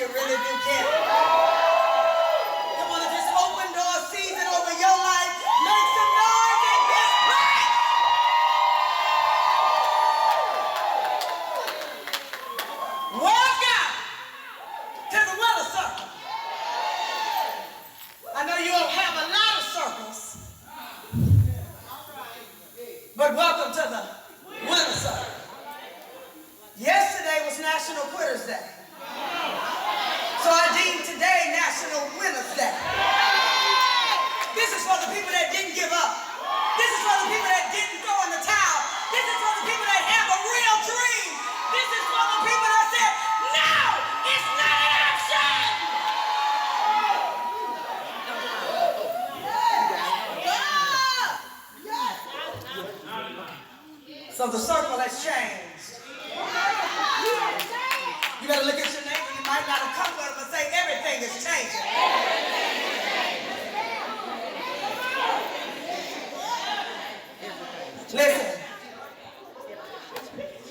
You really do care. Come on, if this open door season over your life, make some noise in this place. Welcome to the Winner Circle. I know you don't have a lot of circles, but welcome to the Winner Circle. Yesterday was National Quitters Day. So I deem today National Winners Day. This is for the people that didn't give up. This is for the people that didn't throw in the towel. This is for the people that have a real dream. This is for the people that said, no, it's not an option. So the circle has changed. You better look at your neighbor. You might not have come with him, but say everything is changing. Listen.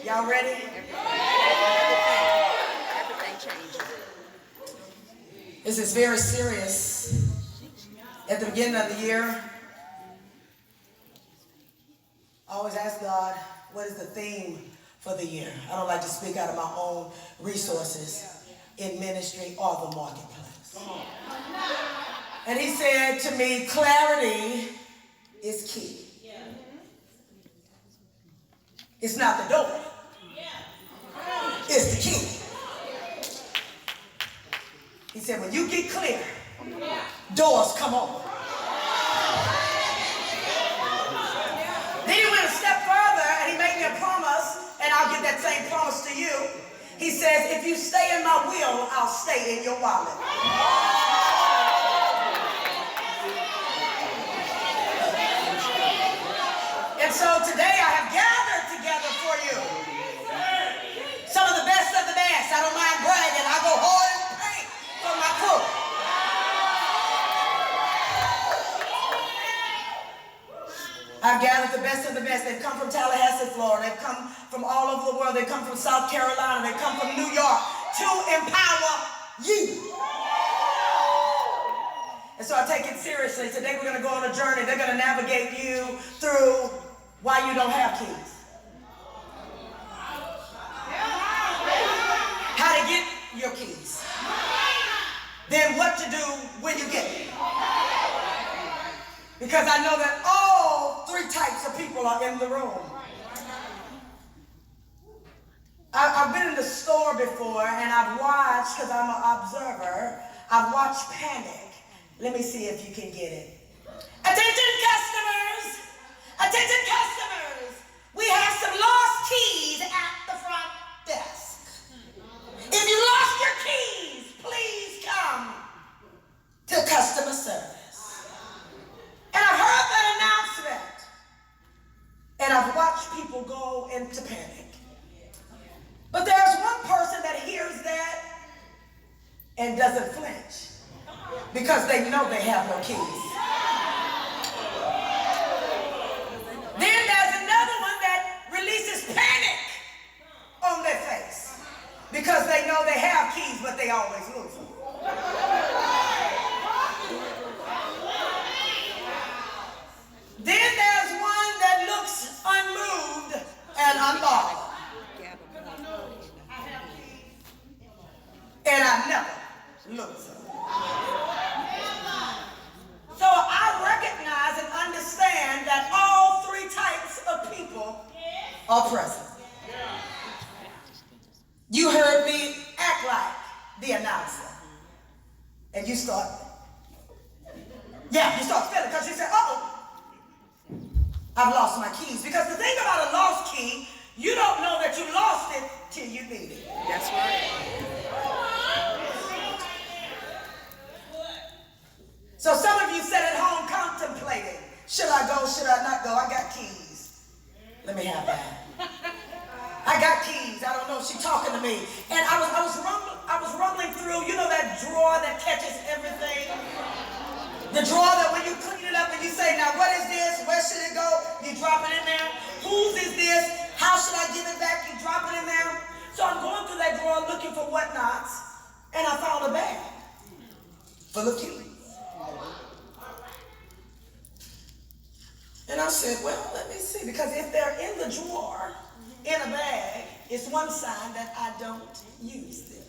Y'all ready? Everything changes. This is very serious. At the beginning of the year, I always ask God, what is the theme for the year? I don't like to speak out of my own resources in ministry or the marketplace. And he said to me, clarity is key. It's not the door. It's the key. He said, when you get clear, doors come open. Then he went a step further and he made me a promise, and I'll give that same promise to you. He says, if you stay in my will, I'll stay in your wallet. And so today I have gathered together for you some of the best of the best. I don't mind bragging. I go hard and paint for my crew. I've gathered the best of the best. They've come from Tallahassee, Florida. They've come from all over the world. They've come from South Carolina. They've come from New York to empower you. And so I take it seriously. Today we're going to go on a journey. They're going to navigate you through why you don't have keys. How to get your keys. Then what to do when you get it. Because I know that all three types of people are in the room. I've been in the store before and I've watched, because I'm an observer, I've watched panic. Let me see if you can get it. Attention customers! Attention customers! We have some lost keys at the front desk. If you lost your keys, please come to customer service. And I've heard that announcement. And I've watched people go into panic. But there's one person that hears that and doesn't flinch because they know they have no keys. Then there's another one that releases panic on their face because they know they have keys, but they always lose them. Then there's one that looks unmoved and unbothered. And I never lose them. So I recognize and understand that all three types of people are present. You heard me act like the announcer. And you start feeling, because you said, uh-oh, I've lost my keys. Because the thing about a lost key, you don't know that you lost it till you need it. That's right. So some of you sat at home contemplating, should I go, should I not go? I got keys. Let me have that. I got keys. I don't know if she's talking to me. And I was rumbling through, you know that drawer that catches everything? The drawer that when you clean it up and you say, now what is this? Where should it go? You drop it in there. Whose is this? How should I give it back? You drop it in there. So I'm going through that drawer looking for whatnots. and I found a bag full of keys. And I said, well, let me see, because if they're in the drawer, in a bag, it's one sign that I don't use them.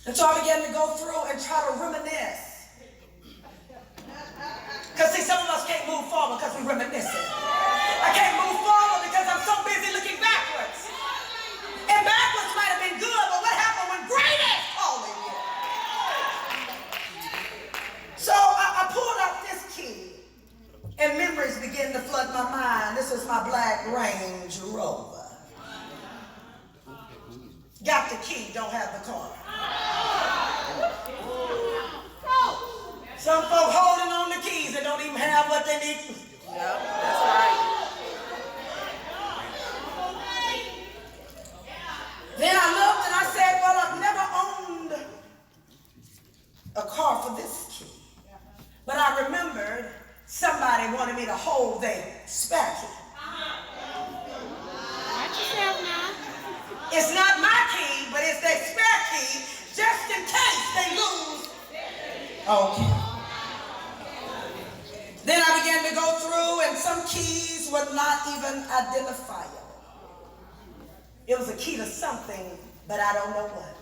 And so I began to go through and try to reminisce. Because see, some of us can't move forward because we're reminiscing. I can't move forward because I'm so busy looking backwards. And backwards might have been good, but what happened when greatness calling you? So I pulled out this key, and memories began to flood my mind. This was my black Range Rover. Got the key, don't have the car. Some folk holding on the keys and don't even have what they need. Yep, that's right. Then I looked and I said, well, I've never owned a car for this key. But I remembered somebody wanted me to hold their spare key. Watch yourself now. It's not my key, but it's their spare key, just in case they lose. Okay. Then I began to go through, and some keys were not even identifiable. It was a key to something, but I don't know what.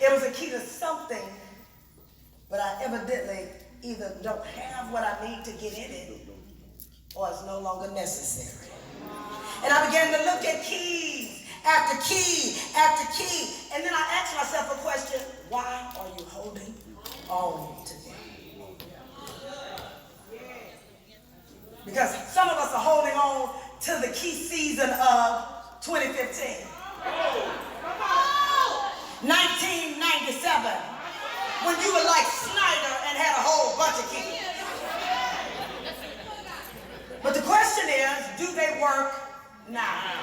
It was a key to something, but I evidently either don't have what I need to get in it, or it's no longer necessary. And I began to look at keys after key after key, and then I asked myself a question: why are you holding on to them? Because some of us are holding on to the key season of 2015. 1997, when you were like Snyder and had a whole bunch of keys. But the question is, do they work now?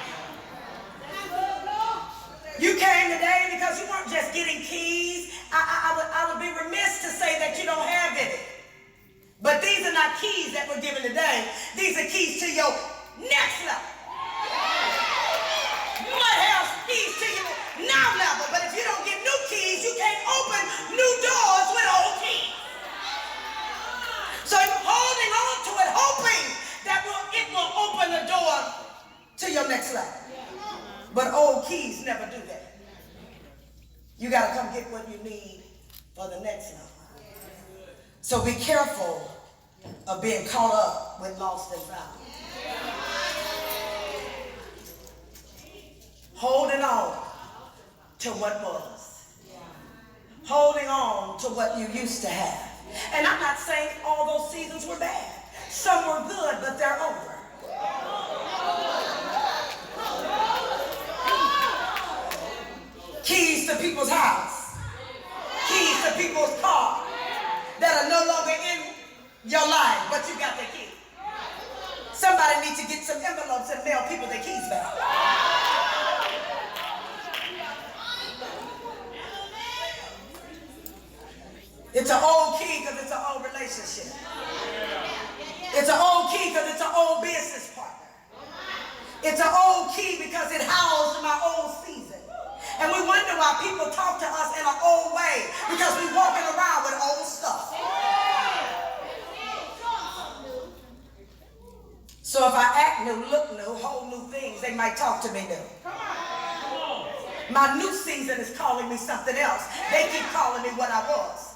You came today because you weren't just getting keys. I would be remiss to say that you don't have any. But these are not keys that we're given today. These are keys to your next level. You might have keys to your now level, but if you don't get new keys, you can't open new doors with old keys. So you're holding on to it, hoping that it will open the door to your next level. But old keys never do that. You got to come get what you need for the next level. So be careful of being caught up with lost and found. Holding on to what was. Holding on to what you used to have. And I'm not saying all those seasons were bad. Some were good, but they're over. Keys to people's house. Keys to people's car that are no longer in your life, but you got their key. Somebody needs to get some envelopes and mail people their keys back. It's an old key because it's an old relationship. It's an old key because it's an old business partner. It's an old key because it housed my old season. And we wonder why people talk to us in an old way, because we're walking around with old stuff. So if I act new, look new, hold new things, they might talk to me new. My new season is calling me something else. They keep calling me what I was.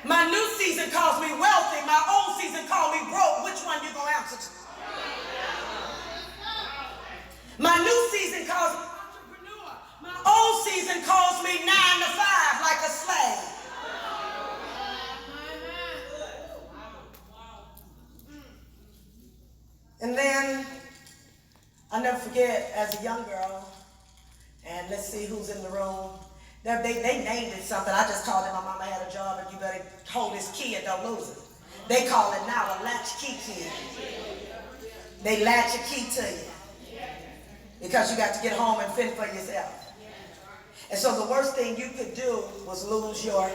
My new season calls me wealthy. My old season called me broke. Which one you gonna answer to? My new season calls me entrepreneur. My old season calls me 9 to 5 like a slave. And then I'll never forget, as a young girl, and let's see who's in the room. They named it something. I just called it my mama had a job and you better hold this key and don't lose it. They call it now a latchkey key. They latch a key to you because you got to get home and fend for yourself. And so the worst thing you could do was lose your.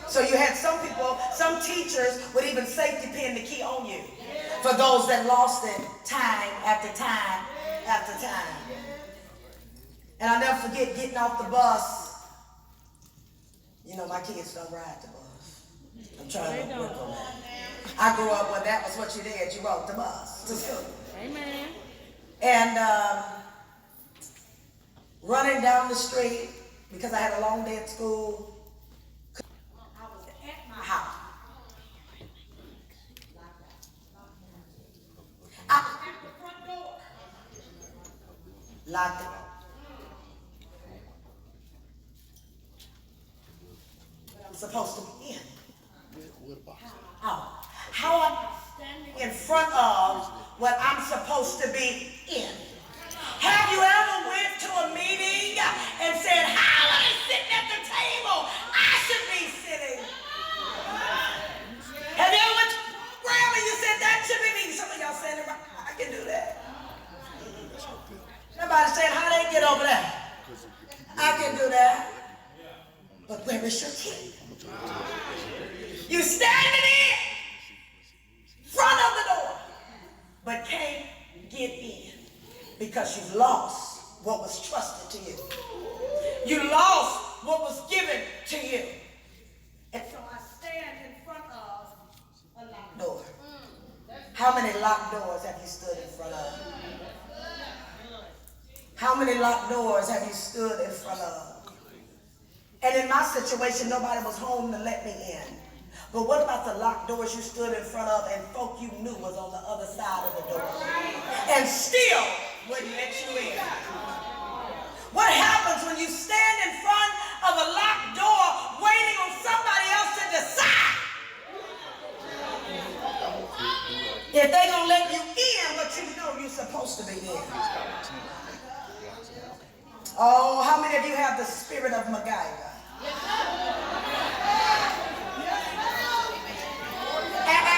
So you had some people, some teachers would even safety pin the key on you for those that lost it time after time after time. And I'll never forget getting off the bus. You know, my kids don't ride the bus. I'm trying to work on that. I grew up when that was what you did. You rode the bus to school. Amen. And running down the street because I had a long day at school. I was at my house. I was at the front door. Locked it. But I'm supposed to be in. How am I standing in front of what I'm supposed to be in? Have you ever went to a meeting and said, how am I sitting at the table? I should be sitting. Have you ever went to a program and you said, that should be me? Some of y'all saying, I can do that. Somebody said, how they get over there? I can do that. But where is your key? You standing in front of the door, but can't get in because you've lost what was trusted to you. You lost what was given to you. And so I stand in front of a locked door. How many locked doors have you stood in front of? How many locked doors have you stood in front of? And in my situation, nobody was home to let me in. But what about the locked doors you stood in front of and folk you knew was on the other side of the door and still wouldn't let you in? What happens when you stand in front of a locked door waiting on somebody else to decide if they're going to let you in, but you know you're supposed to be in? Oh, how many of you have the spirit of MacGyver?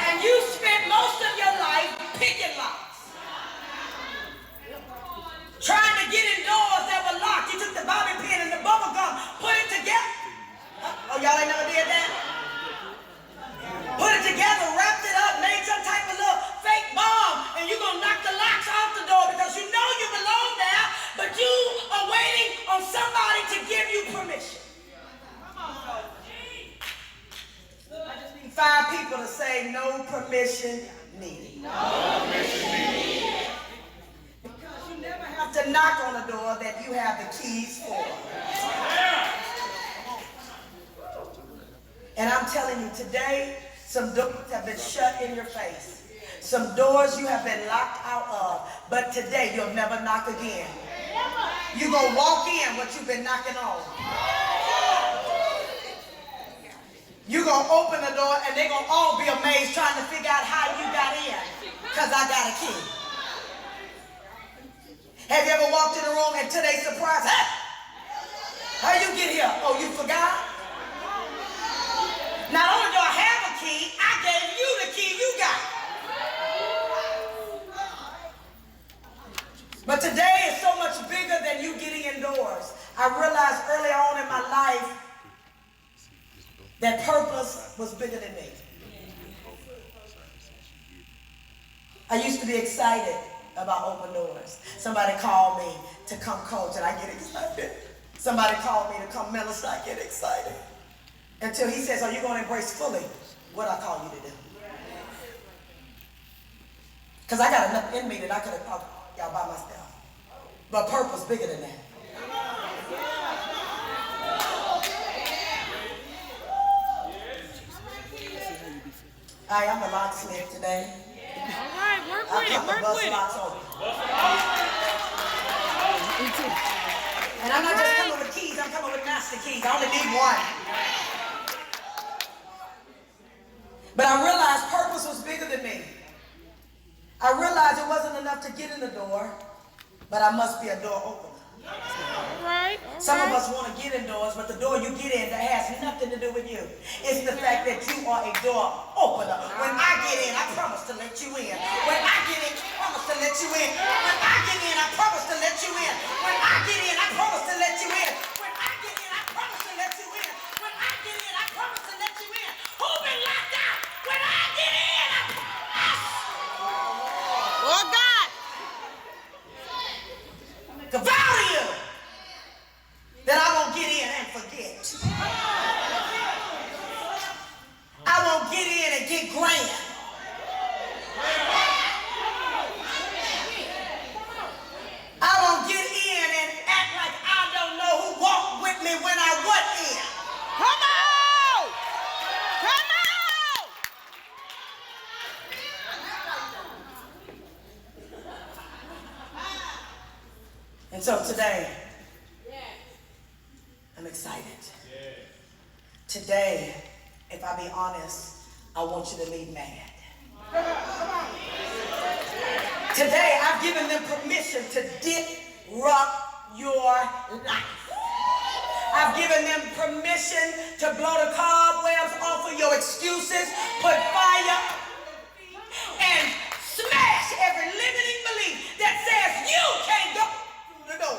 And you spent most of your life picking locks. Trying to get in doors that were locked. You took the bobby pin and the bubble gum, put it together. Oh, y'all ain't never did that? Put it together, wrapped it up, made some type of little fake bomb, and you're going to knock the locks off the door because you know you belong there, but you are waiting on somebody to give you permission. I just need 5 people to say no permission needed. No permission needed. Because you never have to knock on a door that you have the keys for. And I'm telling you today, some doors have been shut in your face. Some doors you have been locked out of. But today you'll never knock again. You're going to walk in what you've been knocking on. You're going to open the door and they're going to all be amazed trying to figure out how you got in. Because I got a key. Have you ever walked in a room and to their surprise, hey, how you get here? Oh, you forgot? Not only do I have a key, I gave you the key you got. But today is so much bigger than you getting indoors. I realized early on in my life that purpose was bigger than me. I used to be excited about open doors. Somebody called me to come coach and I get excited. Somebody called me to come minister, I get excited. Until he says, are you going to embrace fully what I call you to do? Because I got enough in me that I could have taught y'all by myself. But purpose bigger than that. Hi, I'm a locksmith today. All right, work with it, work with it. And I'm not just coming with keys, I'm coming with master keys. I only need one. But I realized purpose was bigger than me. I realized it wasn't enough to get in the door, but I must be a door opener. All right. Some of us want to get indoors, but the door you get in that has nothing to do with you. It's the fact that you are a door opener. When I get in, I promise to let you in. When I get in, I promise to let you in. When I get in, I promise to let you in. When I get in, I promise to let you in. When I get in, I promise to let you in. When I get in, I promise to let you in. Who been locked out? When I get in, I promise. Oh, God. And so today, I'm excited. Today, if I be honest, I want you to leave mad. Today, I've given them permission to disrupt your life. I've given them permission to blow the cobwebs off of your excuses, put fire, and smash every limiting belief that says you can't go through the door.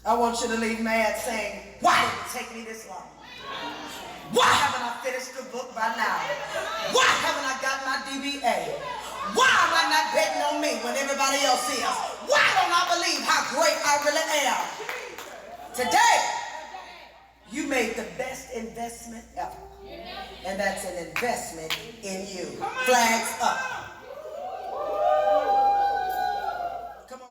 I want you to leave mad saying, why did it take me this long? Why haven't I finished the book by now? Why haven't I got my DBA? Why am I not betting on me when everybody else is? Why don't I believe how great I really am? Today, you made the best investment ever. And that's an investment in you. Flags up.